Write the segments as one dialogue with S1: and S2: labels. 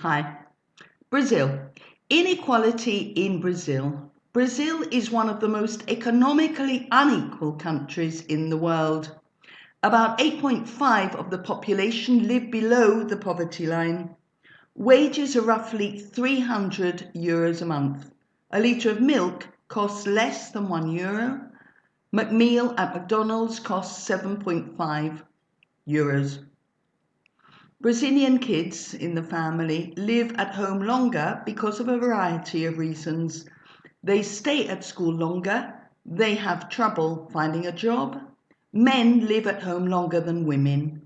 S1: Hi. Brazil. Inequality in Brazil. Brazil is one of the most economically unequal countries in the world. About 8.5% of the population live below the poverty line. Wages are roughly €300 a month. A litre of milk costs less than €1. McMeal at McDonald's costs €7.5. Brazilian kids in the family live at home longer because of a variety of reasons. They stay at school longer, they have trouble finding a job, men live at home longer than women.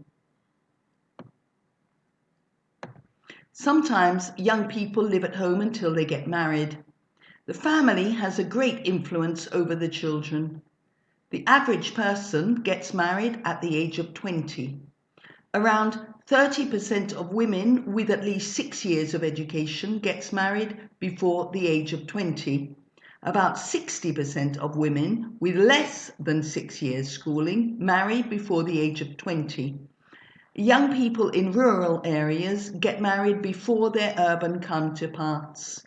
S1: Sometimes young people live at home until they get married. The family has a great influence over the children. The average person gets married at the age of 20. Around 30% of women with at least 6 years of education gets married before the age of 20. About 60% of women with less than 6 years schooling marry before the age of 20. Young people in rural areas get married before their urban counterparts.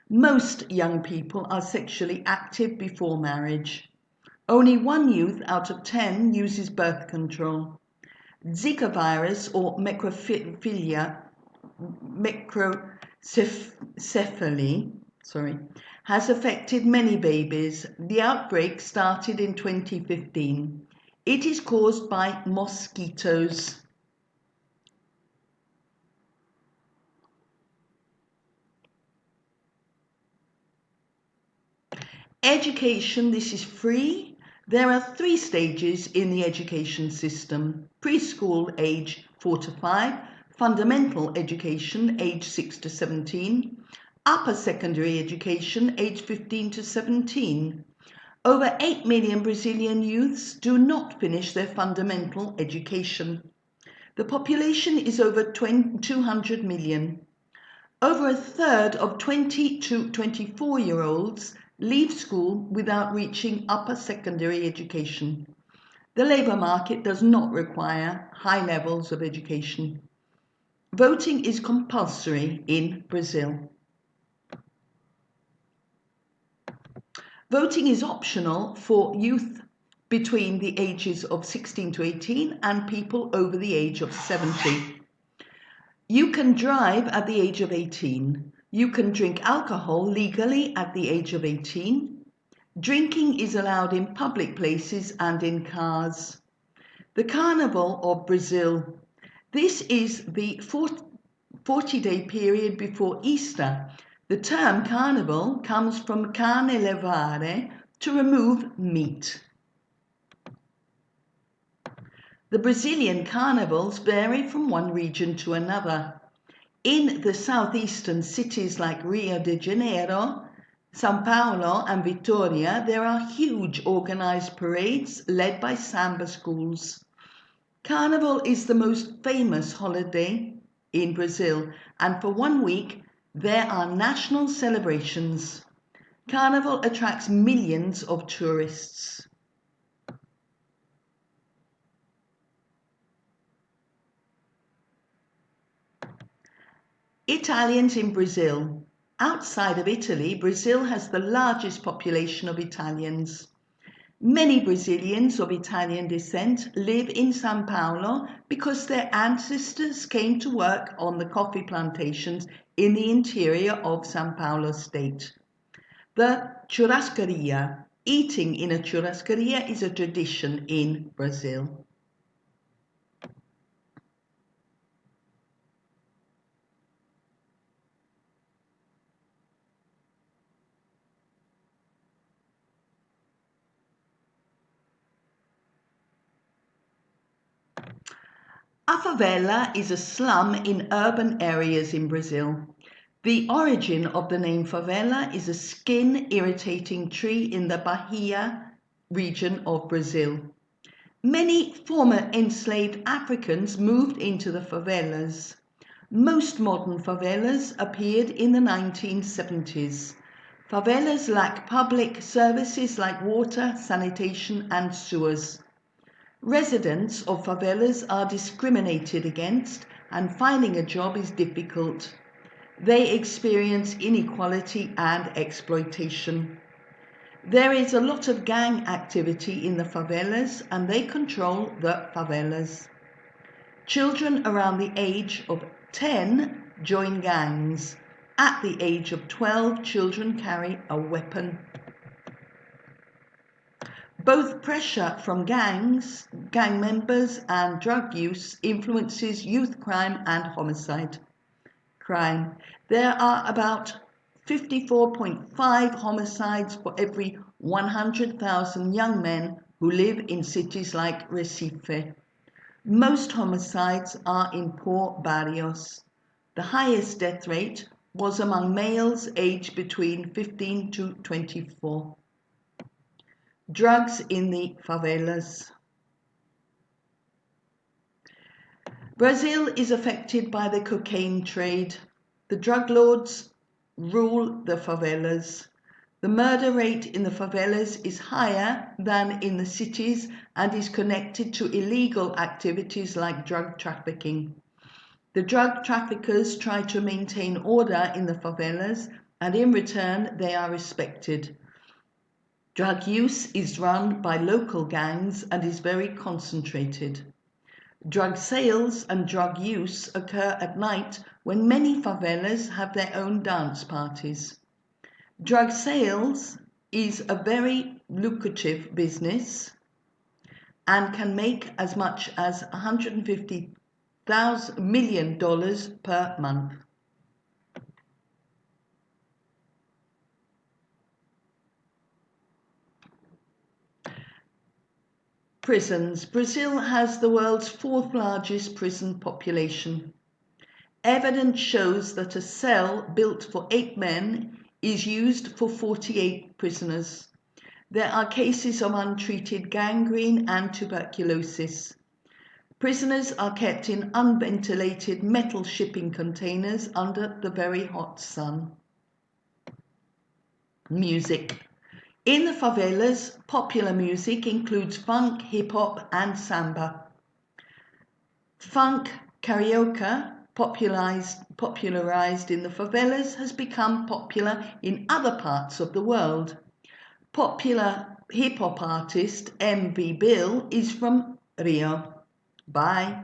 S1: Most young people are sexually active before marriage. Only 1 youth out of 10 uses birth control. Zika virus or macrophilia, macrocephaly, has affected many babies. The outbreak started in 2015. It is caused by mosquitoes. Education, this is free. There are 3 stages in the education system: preschool age 4 to 5, fundamental education age 6 to 17, upper secondary education age 15 to 17. Over 8 million Brazilian youths do not finish their fundamental education. The population is over 200 million. Over a third of 20 to 24-year-olds leave school without reaching upper secondary education. The labour market does not require high levels of education. Voting is compulsory in Brazil. Voting is optional for youth between the ages of 16 to 18 and people over the age of 70. You can drive at the age of 18. You can drink alcohol legally at the age of 18. Drinking is allowed in public places and in cars. The Carnival of Brazil. This is the 40-day period before Easter. The term carnival comes from carne levare, to remove meat. The Brazilian carnivals vary from one region to another. In the southeastern cities like Rio de Janeiro, São Paulo and Vitória, there are huge organized parades led by samba schools. Carnival is the most famous holiday in Brazil, and for 1 week there are national celebrations. Carnival attracts millions of tourists. Italians in Brazil. Outside of Italy, Brazil has the largest population of Italians. Many Brazilians of Italian descent live in São Paulo because their ancestors came to work on the coffee plantations in the interior of São Paulo state. The churrascaria. Eating in a churrascaria is a tradition in Brazil. A favela is a slum in urban areas in Brazil. The origin of the name favela is a skin-irritating tree in the Bahia region of Brazil. Many former enslaved Africans moved into the favelas. Most modern favelas appeared in the 1970s. Favelas lack public services like water, sanitation and sewers. Residents of favelas are discriminated against and finding a job is difficult. They experience inequality and exploitation. There is a lot of gang activity in the favelas, and they control the favelas. Children around the age of 10 join gangs. At the age of 12, children carry a weapon. Both pressure from gangs, gang members, and drug use influences youth crime and homicide crime. There are about 54.5 homicides for every 100,000 young men who live in cities like Recife. Most homicides are in poor barrios. The highest death rate was among males aged between 15 to 24. Drugs in the favelas. Brazil is affected by the cocaine trade. The drug lords rule the favelas. The murder rate in the favelas is higher than in the cities and is connected to illegal activities like drug trafficking. The drug traffickers try to maintain order in the favelas, and in return they are respected. Drug use is run by local gangs and is very concentrated. Drug sales and drug use occur at night when many favelas have their own dance parties. Drug sales is a very lucrative business and can make as much as $150 million per month. Prisons. Brazil has the world's fourth largest prison population. Evidence shows that a cell built for 8 men is used for 48 prisoners. There are cases of untreated gangrene and tuberculosis. Prisoners are kept in unventilated metal shipping containers under the very hot sun. Music. In the favelas, popular music includes funk, hip-hop and samba. Funk karaoke, popularized in the favelas, has become popular in other parts of the world. Popular hip-hop artist MV Bill is from Rio. Bye.